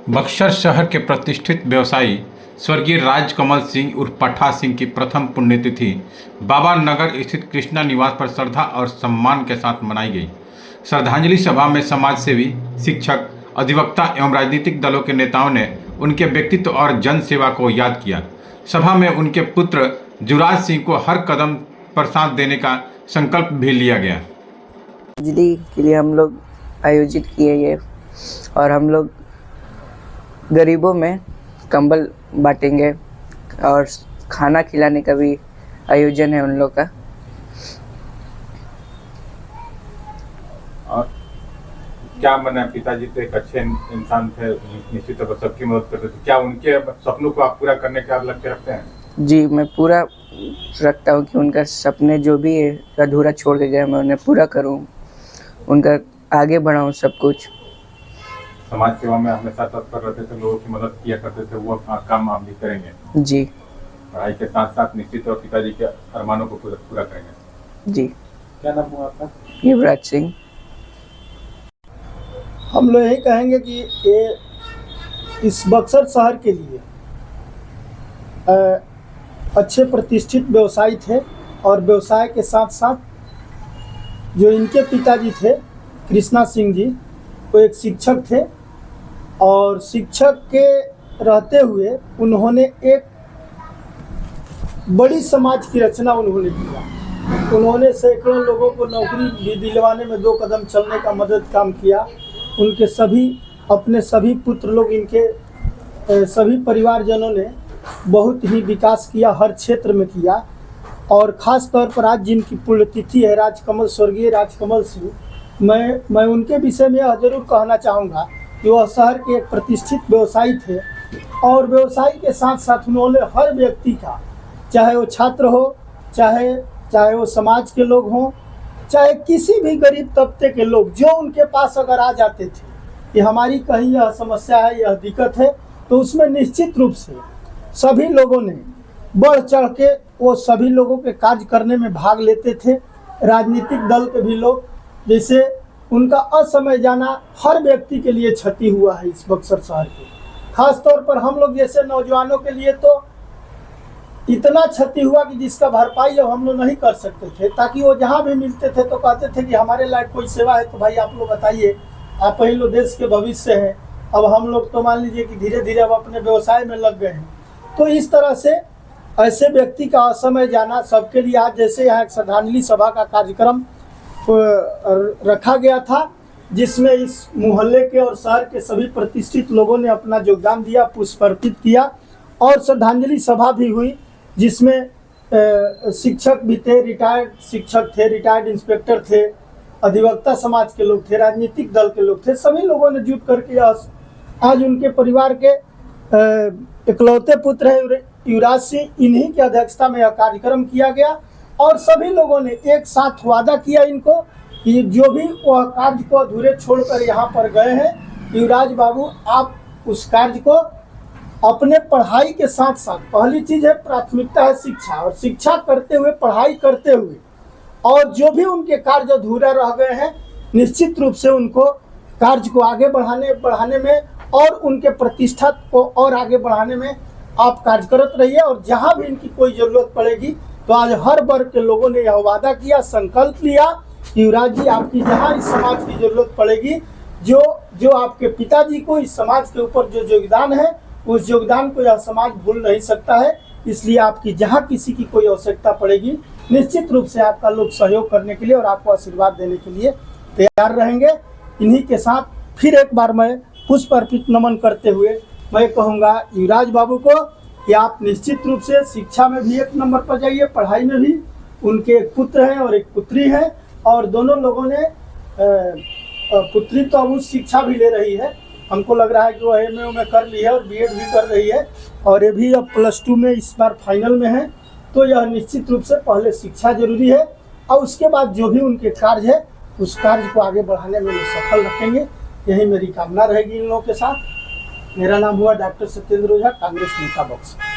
बक्सर शहर के प्रतिष्ठित व्यवसायी स्वर्गीय राजकमल सिंह उर्फ पठा सिंह की प्रथम पुण्यतिथि बाबा नगर स्थित कृष्णा निवास पर श्रद्धा और सम्मान के साथ मनाई गई। श्रद्धांजलि सभा में समाजसेवी, शिक्षक, अधिवक्ता एवं राजनीतिक दलों के नेताओं ने उनके व्यक्तित्व और जन सेवा को याद किया। सभा में उनके पुत्र जुराज सिंह को हर कदम पर साथ देने का संकल्प भी लिया गया। श्रद्धांजलि के लिए हम लोग आयोजित किए ये, और हम लोग गरीबों में कंबल बांटेंगे और खाना खिलाने का भी आयोजन है उन लोग का। और क्या मना, पिताजी तो एक अच्छे इंसान थे, निश्चित तौर पर सबकी मदद करते थे। क्या उनके सपनों को आप पूरा करने का लक्ष्य रखते हैं? जी, मैं पूरा रखता हूँ कि उनका सपने जो भी अधूरा छोड़ के गए मैं उन्हें पूरा करूँ, उनका आगे बढ़ाऊँ सब कुछ। समाज सेवा में हमेशा तत्पर रहते थे, लोगों की मदद किया करते थे, वो काम आप भी करेंगे? जी। पढ़ाई के साथ साथ निश्चित और पिताजी के अरमानों को पूरा करेंगे? जी। क्या नाम हुआ आपका? युवराज सिंह। हम लोग यही कहेंगे कि ये इस बक्सर शहर के लिए अच्छे प्रतिष्ठित व्यवसायी थे, और व्यवसाय के साथ साथ जो इनके पिताजी थे कृष्णा सिंह जी, वो एक शिक्षक थे, और शिक्षक के रहते हुए उन्होंने एक बड़ी समाज की रचना उन्होंने किया। उन्होंने सैकड़ों लोगों को नौकरी भी दिलवाने में 2 कदम चलने का मदद काम किया। उनके अपने सभी पुत्र लोग, इनके सभी परिवारजनों ने बहुत ही विकास किया, हर क्षेत्र में किया। और ख़ास तौर पर आज जिनकी पुण्यतिथि है स्वर्गीय राजकमल सिंह, मैं उनके विषय में यह जरूर कहना चाहूँगा कि वह शहर के एक प्रतिष्ठित व्यवसायी थे, और व्यवसाय के साथ साथ उन्होंने हर व्यक्ति का, चाहे वो छात्र हो, चाहे वो समाज के लोग हों, चाहे किसी भी गरीब तबके के लोग, जो उनके पास अगर आ जाते थे कि हमारी कहीं यह समस्या है, यह दिक्कत है, तो उसमें निश्चित रूप से सभी लोगों ने बढ़ चढ़ के वो सभी लोगों के कार्य करने में भाग लेते थे। राजनीतिक दल के भी लोग, जैसे उनका असमय जाना हर व्यक्ति के लिए क्षति हुआ है इस बक्सर शहर के। खास तौर पर हम लोग जैसे नौजवानों के लिए तो इतना क्षति हुआ कि जिसका भरपाई अब हम लोग नहीं कर सकते थे, ताकि वो जहाँ भी मिलते थे तो कहते थे कि हमारे लायक कोई सेवा है तो भाई आप लोग बताइए, आप ही लोग देश के भविष्य हैं। अब हम लोग तो मान लीजिए कि धीरे धीरे अब अपने व्यवसाय में लग गए हैं। तो इस तरह से ऐसे व्यक्ति का असमय जाना सबके लिए, आज जैसे यहाँ एक श्रद्धांजलि सभा का कार्यक्रम रखा गया था, जिसमें इस मोहल्ले के और शहर के सभी प्रतिष्ठित लोगों ने अपना योगदान दिया, पुष्प अर्पित किया, और श्रद्धांजलि सभा भी हुई, जिसमें शिक्षक भी थे, रिटायर्ड शिक्षक थे, रिटायर्ड इंस्पेक्टर थे, अधिवक्ता समाज के लोग थे, राजनीतिक दल के लोग थे। सभी लोगों ने जुट करके आज उनके परिवार के इकलौते पुत्र हैं युवराज सिंह, इन्हीं की अध्यक्षता में यह कार्यक्रम किया गया, और सभी लोगों ने एक साथ वादा किया इनको कि जो भी वह कार्य को अधूरे छोड़कर यहाँ पर गए हैं, युवराज बाबू आप उस कार्य को अपने पढ़ाई के साथ साथ, पहली चीज़ है प्राथमिकता है शिक्षा, और शिक्षा करते हुए, पढ़ाई करते हुए, और जो भी उनके कार्य अधूरा रह गए हैं, निश्चित रूप से उनको कार्य को आगे बढ़ाने में और उनके प्रतिष्ठा को और आगे बढ़ाने में आप कार्य करते रहिए। और जहाँ भी इनकी कोई ज़रूरत पड़ेगी तो आज हर वर्ग के लोगों ने यह वादा किया, संकल्प लिया, युवराज जी आपकी जहाँ इस समाज की ज़रूरत पड़ेगी, जो आपके पिताजी को इस समाज के ऊपर जो योगदान है, उस योगदान को यह समाज भूल नहीं सकता है। इसलिए आपकी जहाँ किसी की कोई आवश्यकता पड़ेगी, निश्चित रूप से आपका लोग सहयोग करने के लिए और आपको आशीर्वाद देने के लिए तैयार रहेंगे। इन्हीं के साथ फिर एक बार मैं पुष्प अर्पित नमन करते हुए मैं कहूँगा युवराज बाबू को कि आप निश्चित रूप से शिक्षा में भी 1 नंबर पर जाइए, पढ़ाई में भी। उनके एक पुत्र हैं और एक पुत्री है, और दोनों लोगों ने पुत्री तो अब उच्च शिक्षा भी ले रही है, हमको लग रहा है कि वो MA में कर ली है और BEd भी कर रही है, और ये भी अब +2 में इस बार फाइनल में है। तो यह निश्चित रूप से पहले शिक्षा जरूरी है, और उसके बाद जो भी उनके कार्य है उस कार्य को आगे बढ़ाने में सफल रखेंगे। यही मेरी कामना रहेगी इन लोगों के साथ। मेरा नाम हुआ डॉक्टर सत्येंद्र ओझा, कांग्रेस नेता बक्सर।